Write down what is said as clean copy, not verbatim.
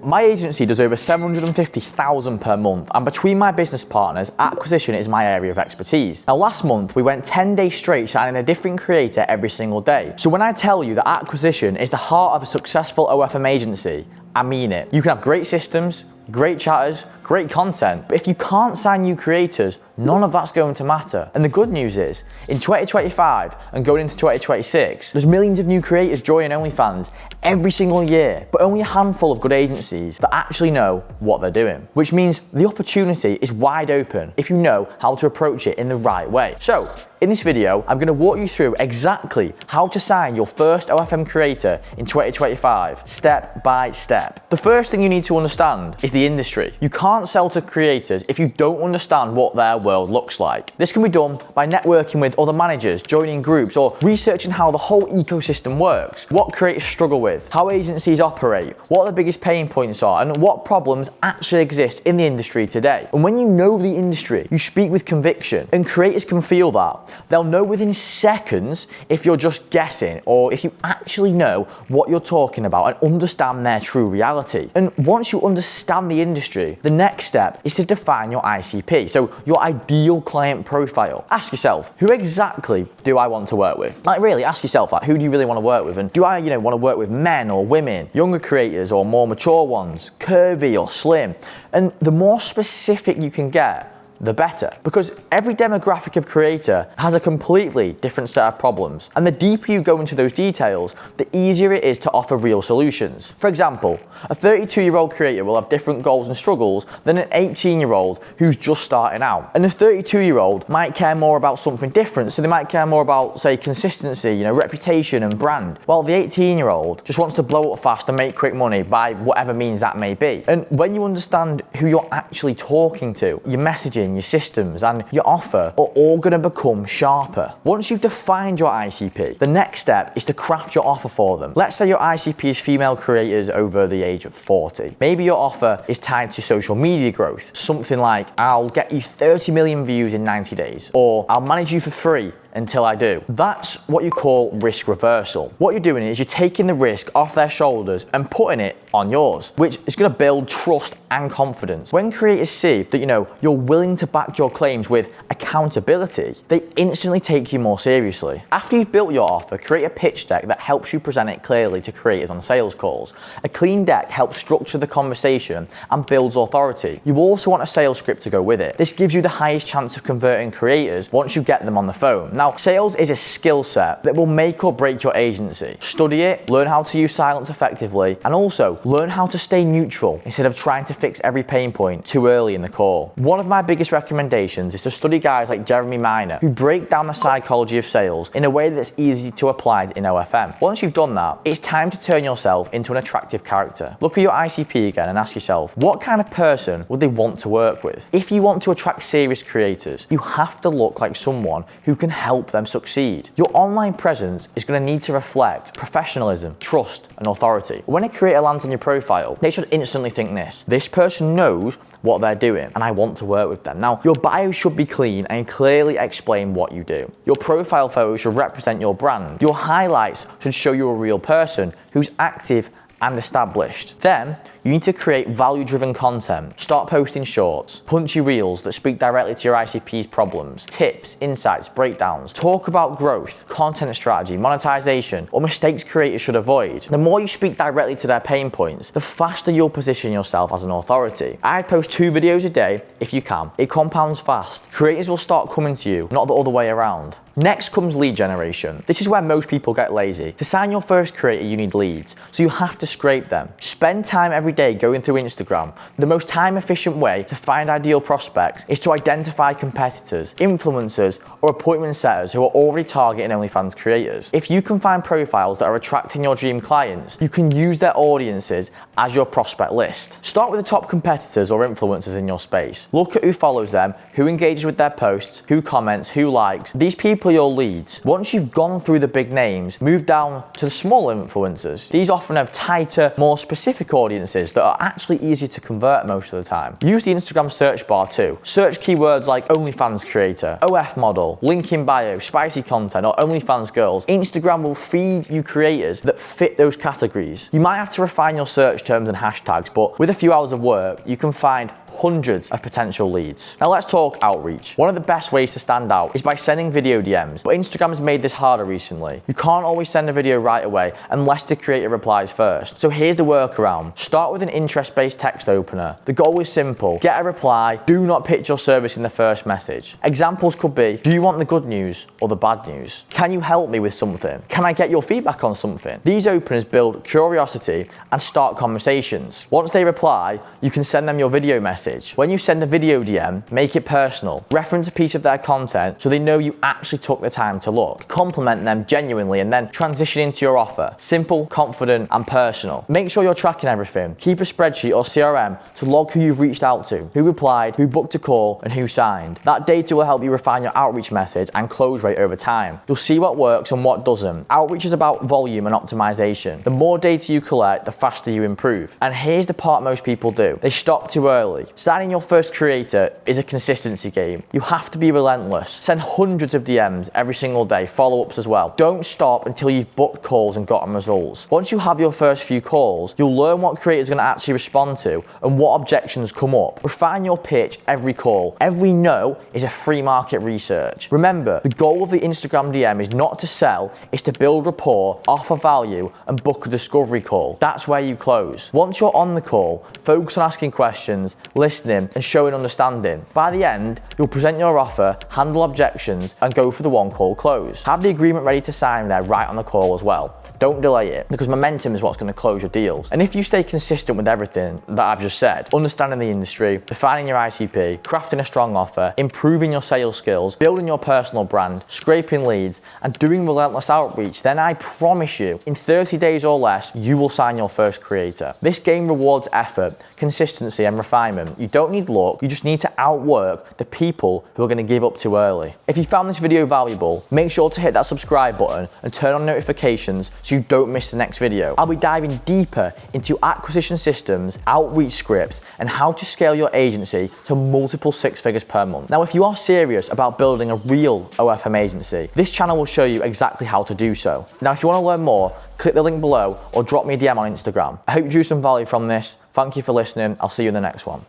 My agency does over 750,000 per month, and between my business partners, acquisition is my area of expertise. Now last month, we went 10 days straight signing a different creator every single day. So when I tell you that acquisition is the heart of a successful OFM agency, I mean it. You can have great systems, great chatters, great content, but if you can't sign new creators, none of that's going to matter. And the good news is, in 2025 and going into 2026, there's millions of new creators joining OnlyFans every single year, but only a handful of good agencies that actually know what they're doing, which means the opportunity is wide open if you know how to approach it in the right way. So, in this video, I'm going to walk you through exactly how to sign your first OFM creator in 2025, step by step. The first thing you need to understand is the industry. You can't sell to creators if you don't understand what their world looks like. This can be done by networking with other managers, joining groups, or researching how the whole ecosystem works, what creators struggle with, how agencies operate, what the biggest pain points are, and what problems actually exist in the industry today. And when you know the industry, you speak with conviction, and creators can feel that. They'll know within seconds if you're just guessing or if you actually know what you're talking about and understand their true reality. And once you understand the industry, the next step is to define your ICP, so your ideal client profile. Ask yourself, who exactly do I want to work with? Like really, ask yourself that. Who do you really want to work with? And do I, want to work with men or women, younger creators or more mature ones, curvy or slim? And the more specific you can get, the better. Because every demographic of creator has a completely different set of problems. And the deeper you go into those details, the easier it is to offer real solutions. For example, a 32-year-old creator will have different goals and struggles than an 18-year-old who's just starting out. And the 32-year-old might care more about something different. So they might care more about, say, consistency, reputation and brand. While the 18-year-old just wants to blow up fast and make quick money by whatever means that may be. And when you understand who you're actually talking to, your messaging, your systems and your offer are all going to become sharper. Once you've defined your ICP, the next step is to craft your offer for them. Let's say your ICP is female creators over the age of 40. Maybe your offer is tied to social media growth. Something like, I'll get you 30 million views in 90 days, or I'll manage you for free until I do. That's what you call risk reversal. What you're doing is you're taking the risk off their shoulders and putting it on yours, which is going to build trust and confidence. When creators see that you're willing to back your claims with accountability, they instantly take you more seriously. After you've built your offer, create a pitch deck that helps you present it clearly to creators on sales calls. A clean deck helps structure the conversation and builds authority. You also want a sales script to go with it. This gives you the highest chance of converting creators once you get them on the phone. Now, sales is a skill set that will make or break your agency. Study it, learn how to use silence effectively, and also learn how to stay neutral instead of trying to fix every pain point too early in the call. One of my biggest recommendations is to study guys like Jeremy Miner, who break down the psychology of sales in a way that's easy to apply in OFM. Once you've done that, it's time to turn yourself into an attractive character. Look at your ICP again and ask yourself, what kind of person would they want to work with? If you want to attract serious creators, you have to look like someone who can help them succeed. Your online presence is going to need to reflect professionalism, trust, and authority. When a creator lands on your profile, they should instantly think this person knows what they're doing and I want to work with them. Now, your bio should be clean and clearly explain what you do. Your profile photo should represent your brand. Your highlights should show you're a real person who's active and established. Then, you need to create value-driven content. Start posting shorts, punchy reels that speak directly to your ICP's problems, tips, insights, breakdowns. Talk about growth, content strategy, monetization, or mistakes creators should avoid. The more you speak directly to their pain points, the faster you'll position yourself as an authority. I'd post 2 videos a day if you can. It compounds fast. Creators will start coming to you, not the other way around. Next comes lead generation. This is where most people get lazy. To sign your first creator, you need leads, so you have to scrape them. Spend time every day going through Instagram. The most time-efficient way to find ideal prospects is to identify competitors, influencers, or appointment setters who are already targeting OnlyFans creators. If you can find profiles that are attracting your dream clients, you can use their audiences as your prospect list. Start with the top competitors or influencers in your space. Look at who follows them, who engages with their posts, who comments, who likes. These people are your leads. Once you've gone through the big names, move down to the smaller influencers. These often have tighter, more specific audiences that are actually easier to convert most of the time. Use the Instagram search bar too. Search keywords like OnlyFans creator, OF model, link in bio, spicy content, or OnlyFans girls. Instagram will feed you creators that fit those categories. You might have to refine your search terms and hashtags, but with a few hours of work, you can find hundreds of potential leads. Now let's talk outreach. One of the best ways to stand out is by sending video DMs, but Instagram has made this harder recently. You can't always send a video right away unless the creator replies first. So here's the workaround. Start with an interest-based text opener. The goal is simple. Get a reply. Do not pitch your service in the first message. Examples could be, do you want the good news or the bad news? Can you help me with something? Can I get your feedback on something? These openers build curiosity and start conversations. Once they reply, you can send them your video message. When you send a video DM, make it personal. Reference a piece of their content so they know you actually took the time to look. Compliment them genuinely and then transition into your offer. Simple, confident, and personal. Make sure you're tracking everything. Keep a spreadsheet or CRM to log who you've reached out to, who replied, who booked a call, and who signed. That data will help you refine your outreach message and close rate over time. You'll see what works and what doesn't. Outreach is about volume and optimization. The more data you collect, the faster you improve. And here's the part most people do. They stop too early. Signing your first creator is a consistency game. You have to be relentless. Send hundreds of DMs every single day, follow-ups as well. Don't stop until you've booked calls and gotten results. Once you have your first few calls, you'll learn what creators are going to actually respond to and what objections come up. Refine your pitch every call. Every no is a free market research. Remember, the goal of the Instagram DM is not to sell, it's to build rapport, offer value, and book a discovery call. That's where you close. Once you're on the call, focus on asking questions, listening, and showing understanding. By the end, you'll present your offer, handle objections, and go for the one call close. Have the agreement ready to sign there right on the call as well. Don't delay it, because momentum is what's going to close your deals. And if you stay consistent with everything that I've just said, understanding the industry, defining your ICP, crafting a strong offer, improving your sales skills, building your personal brand, scraping leads, and doing relentless outreach, then I promise you, in 30 days or less, you will sign your first creator. This game rewards effort, consistency, and refinement. You don't need luck, you just need to outwork the people who are going to give up too early. If you found this video valuable, make sure to hit that subscribe button and turn on notifications so you don't miss the next video. I'll be diving deeper into acquisition systems, outreach scripts, and how to scale your agency to multiple six figures per month. Now, if you are serious about building a real OFM agency, this channel will show you exactly how to do so. Now, if you want to learn more, click the link below or drop me a DM on Instagram. I hope you drew some value from this. Thank you for listening. I'll see you in the next one.